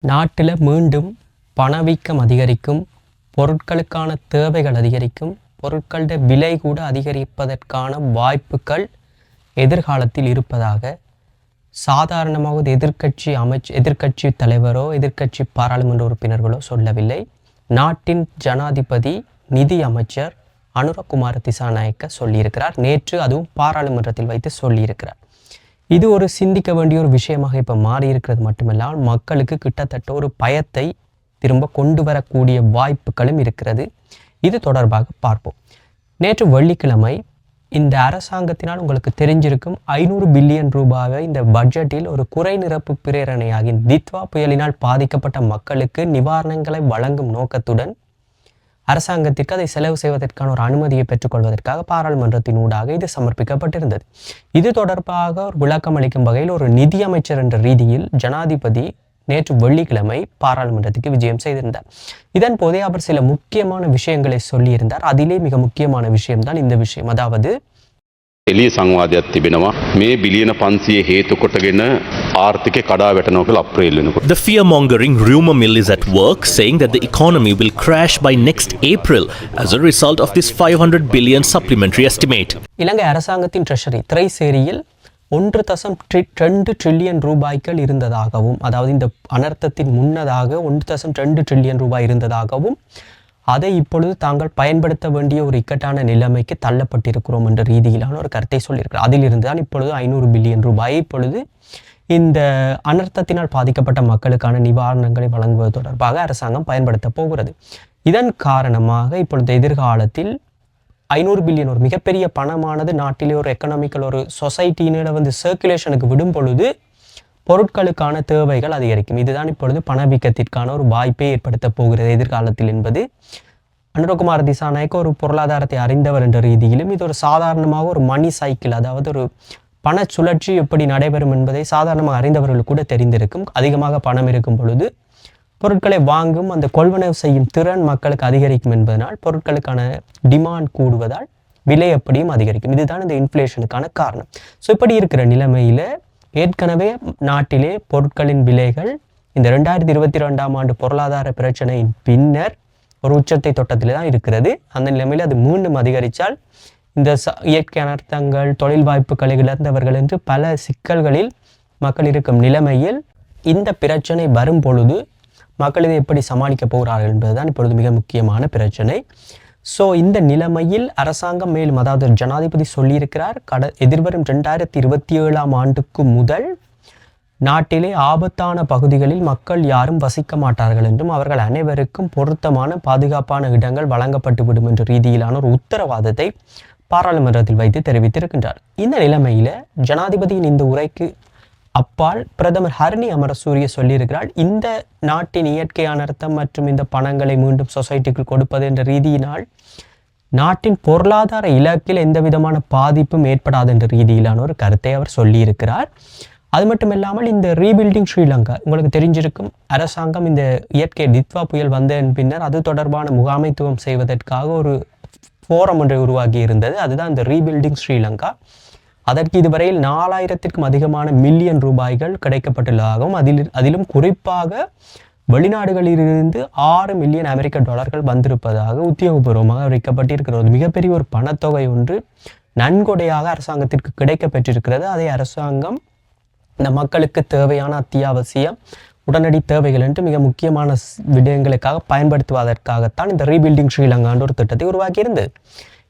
நாட்டில் மீண்டும் பணவீக்கம் அதிகரிக்கும், பொருட்களுக்கான தேவைகள் அதிகரிக்கும், பொருட்களோட விலை கூட அதிகரிப்பதற்கான வாய்ப்புகள் எதிர்காலத்தில் இருப்பதாக சாதாரணமாக எதிர்க்கட்சி தலைவரோ எதிர்க்கட்சி பாராளுமன்ற உறுப்பினர்களோ சொல்லவில்லை. நாட்டின் ஜனாதிபதி நிதி அமைச்சர் அனுரகுமார திசாநாயக்க சொல்லியிருக்கிறார். நேற்று அதுவும் பாராளுமன்றத்தில் வைத்து சொல்லியிருக்கிறார். இது ஒரு சிந்திக்க வேண்டிய ஒரு விஷயமாக இப்போ மாறியிருக்கிறது மட்டுமில்லாமல் மக்களுக்கு கிட்டத்தட்ட ஒரு பயத்தை திரும்ப கொண்டு வரக்கூடிய வாய்ப்புகளும் இருக்கிறது. இது தொடர்பாக பார்ப்போம். நேற்று வெள்ளிக்கிழமை இந்த அரசாங்கத்தினால் உங்களுக்கு தெரிஞ்சிருக்கும் 500 பில்லியன் ரூபாவை இந்த பட்ஜெட்டில் ஒரு குறை நிரப்பு பிரேரணையாகி தித்வா புயலினால் பாதிக்கப்பட்ட மக்களுக்கு நிவாரணங்களை வழங்கும் நோக்கத்துடன் அரசாங்கத்திற்கு அதை செலவு செய்வதற்கான ஒரு அனுமதியை பெற்றுக்கொள்வதற்காக பாராளுமன்றத்தின் ஊடாக இது சமர்ப்பிக்கப்பட்டிருந்தது. இது தொடர்பாக ஒரு விளக்கம் அளிக்கும் வகையில் ஒரு நிதியமைச்சர் என்ற ரீதியில் ஜனாதிபதி நேற்று வெள்ளிக்கிழமை பாராளுமன்றத்துக்கு விஜயம் செய்திருந்தார். இதன் போதே அவர் சில முக்கியமான விஷயங்களை சொல்லியிருந்தார். அதிலே மிக முக்கியமான விஷயம்தான் இந்த விஷயம். அதாவது එළිය සංවාදයක් තිබෙනවා මේ බිලියන 500 හේතු කොටගෙන ආර්ථිකය කඩා වැටෙනවා කියලා අප්‍රේල් වෙනකොට. The fear-mongering rumor mill is at work, saying that the economy will crash by next April as a result of this 500 billion supplementary estimate. இலங்கை அரசாங்கத்தின் ட்ரெஷரி திரைசேரியில் 1.2 ட்ரில்லியன் ரூபாய்கள் இருந்ததாகவும், அதாவது இந்த அனர்த்தத்தின் முன்னதாக 1.2 ட்ரில்லியன் ரூபாய் இருந்ததாகவும், அதை இப்பொழுது தாங்கள் பயன்படுத்த வேண்டிய ஒரு இக்கட்டான நிலைமைக்கு தள்ளப்பட்டிருக்கிறோம் என்ற ரீதியிலான ஒரு கருத்தை சொல்லியிருக்கிறார். அதிலிருந்து தான் இப்பொழுது 500 பில்லியன் ரூபாய் இப்பொழுது இந்த அனர்த்தத்தினால் பாதிக்கப்பட்ட மக்களுக்கான நிவாரணங்களை வழங்குவது தொடர்பாக அரசாங்கம் பயன்படுத்த போகிறது. இதன் காரணமாக இப்பொழுது எதிர்காலத்தில் 500 பில்லியன் ஒரு மிகப்பெரிய பணமானது நாட்டிலே ஒரு எக்கனாமிக்கல் ஒரு சொசைட்டியினிட சர்க்குலேஷனுக்கு விடும் பொழுது பொருட்களுக்கான தேவைகள் அதிகரிக்கும். இதுதான் இப்பொழுது பணவீக்கத்திற்கான ஒரு வாய்ப்பை ஏற்படுத்த போகிறது எதிர்காலத்தில் என்பது அனுரகுமார திசாநாயக்க ஒரு பொருளாதாரத்தை அறிந்தவர் என்ற ரீதியிலும் இது ஒரு சாதாரணமாக ஒரு மணி சைக்கிள், அதாவது ஒரு பண சுழற்சி எப்படி நடைபெறும் என்பதை சாதாரணமாக அறிந்தவர்கள் கூட தெரிந்திருக்கும். அதிகமாக பணம் இருக்கும் பொழுது பொருட்களை வாங்கும் அந்த கொள்வனவு செய்யும் திறன் மக்களுக்கு அதிகரிக்கும் என்பதனால் பொருட்களுக்கான டிமாண்ட் கூடுவதால் விலை எப்படியும் அதிகரிக்கும். இதுதான் இந்த இன்ஃப்ளேஷனுக்கான காரணம். ஸோ இப்படி இருக்கிற நிலைமையில் ஏற்கனவே நாட்டிலே பொருட்களின் விலைகள் இந்த 2022ஆம் ஆண்டு பொருளாதார பிரச்சனையின் பின்னர் ஒரு உச்சத்தை தொட்டத்தில் தான் இருக்கிறது. அந்த நிலைமையில் அது மீண்டும் அதிகரித்தால் இந்த இயற்கை அனர்த்தங்கள், தொழில் வாய்ப்புகளை இழந்தவர்கள் என்று பல சிக்கல்களில் மக்கள் இருக்கும் நிலைமையில் இந்த பிரச்சனை வரும் பொழுது மக்கள் இதை எப்படி சமாளிக்க போகிறார்கள் என்பதுதான் இப்பொழுது மிக முக்கியமான பிரச்சனை. ஸோ இந்த நிலைமையில் அரசாங்கம் மேலும், அதாவது ஜனாதிபதி சொல்லியிருக்கிறார், எதிர்வரும் 2027ஆம் ஆண்டுக்கு முதல் நாட்டிலே ஆபத்தான பகுதிகளில் மக்கள் யாரும் வசிக்க மாட்டார்கள் என்றும் அவர்கள் அனைவருக்கும் பொருத்தமான பாதுகாப்பான இடங்கள் வழங்கப்பட்டுவிடும் என்ற ரீதியிலான ஒரு உத்தரவாதத்தை பாராளுமன்றத்தில் வைத்து தெரிவித்திருக்கின்றார். இந்த நிலைமையில் ஜனாதிபதியின் இந்த உரைக்கு அப்பால் பிரதமர் ஹரணி அமரசூரிய சொல்லியிருக்கிறார், இந்த நாட்டின் இயற்கை அனர்த்தம் மற்றும் இந்த பணங்களை மீண்டும் சொசைட்டிக்கு கொடுப்பது என்ற ரீதியினால் நாட்டின் பொருளாதார இலக்கில் எந்த விதமான பாதிப்பும் ஏற்படாது என்ற ரீதியிலான ஒரு கருத்தை அவர் சொல்லியிருக்கிறார். அது மட்டும் இல்லாமல் இந்த ரீபில்டிங் ஸ்ரீலங்கா உங்களுக்கு தெரிஞ்சிருக்கும், அரசாங்கம் இந்த இயற்கை தித்வா புயல் வந்ததன் பின்னர் அது தொடர்பான முகாமைத்துவம் செய்வதற்காக ஒரு ஃபோரம் ஒன்றை உருவாக்கி இருந்தது. அதுதான் இந்த ரீபில்டிங் ஸ்ரீலங்கா. அதற்கு இதுவரையில் 4000க்கும் அதிகமான மில்லியன் ரூபாய்கள் கிடைக்கப்பட்டுள்ளதாகவும் அதிலும் குறிப்பாக வெளிநாடுகளிலிருந்து 6 மில்லியன் அமெரிக்க டாலர்கள் வந்திருப்பதாக உத்தியோகபூர்வமாக அறிவிக்கப்பட்டிருக்கிறது. மிகப்பெரிய ஒரு பணத்தொகை ஒன்று நன்கொடையாக அரசாங்கத்திற்கு கிடைக்கப்பெற்றிருக்கிறது. அதை அரசாங்கம் இந்த மக்களுக்கு தேவையான அத்தியாவசியம் உடனடி தேவைகள் என்று மிக முக்கியமான விடயங்களுக்காக பயன்படுத்துவதற்காகத்தான் இந்த ரீபில்டிங் ஸ்ரீலங்கான்ற ஒரு திட்டத்தை உருவாக்கியிருந்தது.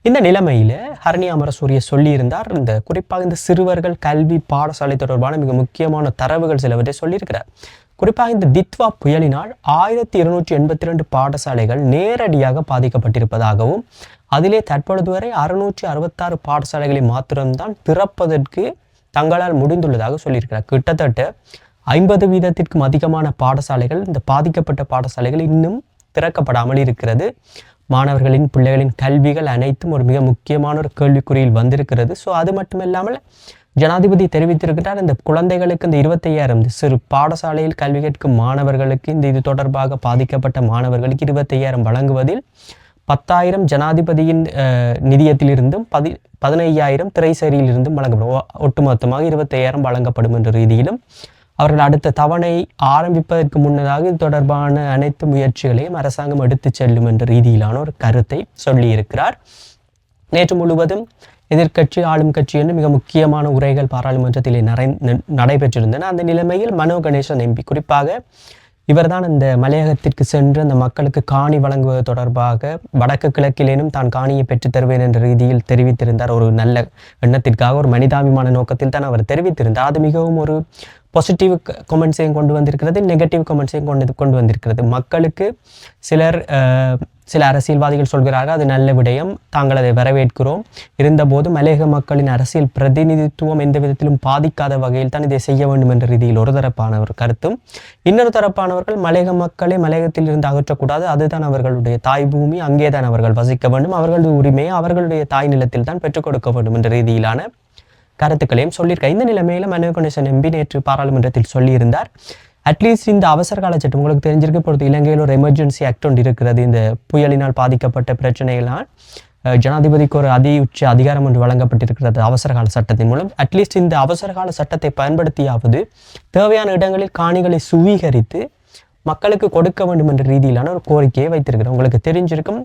இந்த நிலைமையில் ஹரணி அமரசூரிய சொல்லியிருந்தார், இந்த குறிப்பாக இந்த சிறுவர்கள் கல்வி பாடசாலை தொடர்பான மிக முக்கியமான தரவுகள் சிலவற்றை சொல்லியிருக்கிறார். குறிப்பாக இந்த தித்வா புயலினால் 1282 பாடசாலைகள் நேரடியாக பாதிக்கப்பட்டிருப்பதாகவும் அதிலே தற்பொழுது வரை 666 பாடசாலைகளை மாத்திரம்தான் திறப்பதற்கு தங்களால் முடிந்துள்ளதாக சொல்லியிருக்கிறார். கிட்டத்தட்ட 50% அதிகமான பாடசாலைகள், இந்த பாதிக்கப்பட்ட பாடசாலைகள் இன்னும் திறக்கப்படாமல் இருக்கிறது. மாணவர்களின் பிள்ளைகளின் கல்விகள் அனைத்தும் ஒரு மிக முக்கியமான ஒரு கேள்விக்குறியில் வந்திருக்கிறது. ஸோ அது மட்டும் இல்லாமல் ஜனாதிபதி தெரிவித்திருக்கிறார், இந்த குழந்தைகளுக்கு இந்த 25,000 சிறு பாடசாலையில் கல்வி கேட்கும் மாணவர்களுக்கு இந்த இது தொடர்பாக பாதிக்கப்பட்ட மாணவர்களுக்கு 25,000 வழங்குவதில் 10,000 ஜனாதிபதியின் நிதியத்திலிருந்தும் 15,000 திரைசேரியிலிருந்தும் வழங்கப்படும். ஒட்டுமொத்தமாக 25,000 வழங்கப்படும் என்ற ரீதியிலும் அவர்கள் அடுத்த தவணை ஆரம்பிப்பதற்கு முன்னதாக இது தொடர்பான அனைத்து முயற்சிகளையும் அரசாங்கம் எடுத்துச் செல்லும் என்ற ரீதியிலான ஒரு கருத்தை சொல்லியிருக்கிறார். நேற்று முழுவதும் எதிர்க்கட்சி ஆளும் கட்சி என்று மிக முக்கியமான உரைகள் பாராளுமன்றத்திலே நடைபெற்றிருந்தன. அந்த நிலைமையில் மனோ கணேசன் எம்பி, குறிப்பாக இவர்தான் இந்த மலையகத்திற்கு சென்று அந்த மக்களுக்கு காணி வழங்குவது தொடர்பாக வடக்கு கிழக்கிலேனும் தான் காணியை பெற்றுத் தருவேன் என்ற ரீதியில் தெரிவித்திருந்தார். ஒரு நல்ல எண்ணத்திற்காக, ஒரு மனிதாபிமான நோக்கத்தில் தான் அவர் தெரிவித்திருந்தார். அது மிகவும் ஒரு பாசிட்டிவ் கமெண்ட்ஸையும் கொண்டு வந்திருக்கிறது, நெகட்டிவ் கமெண்ட்ஸையும் கொண்டு வந்திருக்கிறது. மக்களுக்கு சில அரசியல்வாதிகள் சொல்கிறார்கள் அது நல்ல விடயம், தாங்கள் அதை வரவேற்கிறோம், இருந்தபோது மலையக மக்களின் அரசியல் பிரதிநிதித்துவம் எந்த விதத்திலும் பாதிக்காத வகையில் தான் இதை செய்ய வேண்டும் என்ற ரீதியில் ஒரு தரப்பான ஒரு கருத்தும், இன்னொரு தரப்பானவர்கள் மலையக மக்களை மலையகத்தில் இருந்து அகற்றக்கூடாது, அதுதான் அவர்களுடைய தாய் பூமி, அங்கே தான் அவர்கள் வசிக்க வேண்டும், அவர்களது உரிமையை அவர்களுடைய தாய் நிலத்தில் தான் பெற்றுக் கொடுக்க வேண்டும் என்ற ரீதியிலான கருத்துக்களையும் சொல்லியிருக்கார். இந்த நிலைமையில மனோ கணேசன் எம்பி நேற்று பாராளுமன்றத்தில் சொல்லியிருந்தார், அட்லீஸ்ட் இந்த அவசரகால சட்டம் உங்களுக்கு தெரிஞ்சிருக்கு, இப்பொழுது இலங்கையில் ஒரு எமர்ஜென்சி ஆக்ட் ஒன்று இருக்கிறது. இந்த புயலினால் பாதிக்கப்பட்ட பிரச்சனைகளால் ஜனாதிபதிக்கு ஒரு உச்ச அதிகாரம் ஒன்று வழங்கப்பட்டிருக்கிறது அவசரகால சட்டத்தின் மூலம். அட்லீஸ்ட் இந்த அவசரகால சட்டத்தை பயன்படுத்தியாவது தேவையான இடங்களில் காணிகளை சுவீகரித்து மக்களுக்கு கொடுக்க வேண்டும் என்ற ரீதியிலான ஒரு கோரிக்கையை வைத்திருக்கிறோம். உங்களுக்கு தெரிஞ்சிருக்கும்,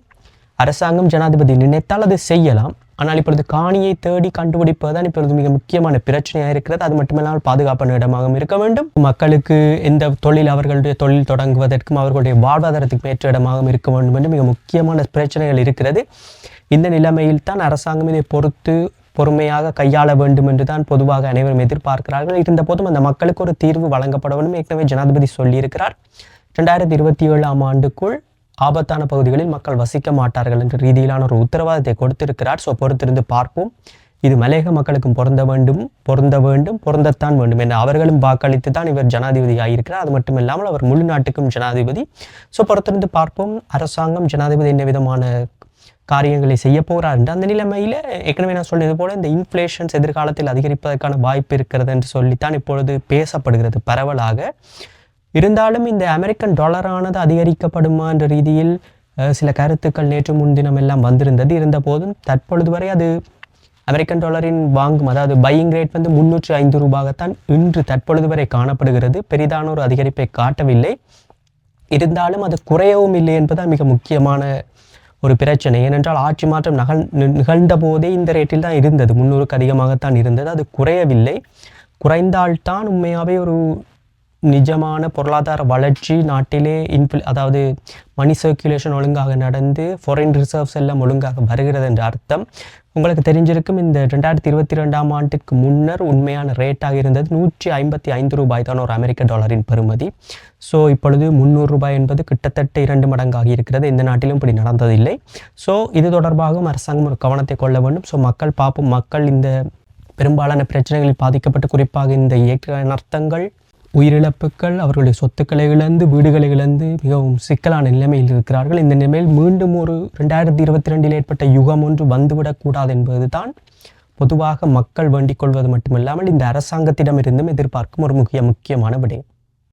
அரசாங்கம் ஜனாதிபதி நினைத்தால் அதை செய்யலாம், ஆனால் இப்பொழுது காணியை தேடி கண்டுபிடிப்பதுதான் இப்பொழுது மிக முக்கியமான பிரச்சனையாக இருக்கிறது. அது மட்டுமில்லாமல் பாதுகாப்பான இடமாகவும் இருக்க வேண்டும், மக்களுக்கு எந்த தொழில் அவர்களுடைய தொழில் தொடங்குவதற்கும் அவர்களுடைய வாழ்வாதாரத்துக்கு ஏற்ற இடமாகவும் இருக்க வேண்டும் என்று மிக முக்கியமான பிரச்சனைகள் இருக்கிறது. இந்த நிலைமையில் தான் அரசாங்கம் இதை பொறுமையாக கையாள வேண்டும் என்று தான் பொதுவாக அனைவரும் எதிர்பார்க்கிறார்கள். இருந்த போதும் அந்த மக்களுக்கு ஒரு தீர்வு வழங்கப்பட வேண்டும். ஏற்கனவே ஜனாதிபதி சொல்லியிருக்கிறார், 2027 ஆண்டுக்குள் ஆபத்தான பகுதிகளில் மக்கள் வசிக்க மாட்டார்கள் என்ற ரீதியிலான ஒரு உத்தரவாதத்தை கொடுத்திருக்கிறார். ஸோ பொறுத்திருந்து பார்ப்போம். இது மலையக மக்களுக்கும் பொருந்தத்தான் வேண்டும் என அவர்களும் வாக்களித்து தான் இவர் ஜனாதிபதி ஆகியிருக்கிறார். அது மட்டும் இல்லாமல் அவர் முழு நாட்டுக்கும் ஜனாதிபதி. ஸோ பொறுத்திருந்து பார்ப்போம் அரசாங்கம் ஜனாதிபதி என்ன விதமான காரியங்களை செய்ய போகிறார் என்று. அந்த நிலைமையில் ஏற்கனவே நான் சொன்னது போல இந்த இன்ஃப்ளேஷன்ஸ் எதிர்காலத்தில் அதிகரிப்பதற்கான வாய்ப்பு இருக்கிறது என்று சொல்லித்தான் இப்பொழுது பேசப்படுகிறது பரவலாக. இருந்தாலும் இந்த அமெரிக்கன் டாலரானது அதிகரிக்கப்படுமா என்ற ரீதியில் சில கருத்துக்கள் நேற்று முன்தினம் எல்லாம் வந்திருந்தது. இருந்த போதும் தற்பொழுது வரை அது அமெரிக்கன் டாலரின் அதாவது பையிங் ரேட் வந்து 305 ரூபாய்த்தான் இன்று தற்பொழுது வரை காணப்படுகிறது. பெரிதான ஒரு அதிகரிப்பை காட்டவில்லை. இருந்தாலும் அது குறையவும் இல்லை என்பதுதான் மிக முக்கியமான ஒரு பிரச்சனை. ஏனென்றால் ஆட்சி மாற்றம் நிகழ்ந்த போதே இந்த ரேட்டில் தான் இருந்தது, 300க்கு அதிகமாகத்தான் இருந்தது. அது குறையவில்லை. குறைந்தால்தான் உண்மையாகவே ஒரு நிஜமான பொருளாதார வளர்ச்சி நாட்டிலே அதாவது மணி சர்க்குலேஷன் ஒழுங்காக நடந்து ஃபாரின் ரிசர்வ்ஸ் எல்லாம் ஒழுங்காக வருகிறது என்ற அர்த்தம். உங்களுக்கு தெரிஞ்சிருக்கும், இந்த 2022 ஆண்டிற்கு முன்னர் உண்மையான ரேட்டாக இருந்தது 155 ரூபாய் தான் ஒரு அமெரிக்க டாலரின் பெறுமதி. ஸோ இப்பொழுது 300 ரூபாய் என்பது கிட்டத்தட்ட 2 மடங்காகி இருக்கிறது. இந்த நாட்டிலும் இப்படி நடந்ததில்லை. ஸோ இது தொடர்பாகவும் அரசாங்கம் ஒரு கவனத்தை கொள்ள வேண்டும். ஸோ மக்கள் இந்த பெரும்பாலான பிரச்சனைகளில் பாதிக்கப்பட்டு, குறிப்பாக இந்த இயற்கை அனர்த்தங்கள், உயிரிழப்புகள், அவர்களுடைய சொத்துக்களை இழந்து, வீடுகளை இழந்து மிகவும் சிக்கலான நிலைமையில் இருக்கிறார்கள். இந்த நிலைமையில் மீண்டும் ஒரு 2022 ஏற்பட்ட யுகம் ஒன்று வந்துவிடக்கூடாது என்பது தான் பொதுவாக மக்கள் வேண்டிக் கொள்வது மட்டுமில்லாமல் இந்த அரசாங்கத்திடமிருந்தும் எதிர்பார்க்கும் ஒரு முக்கியமான விடயம்.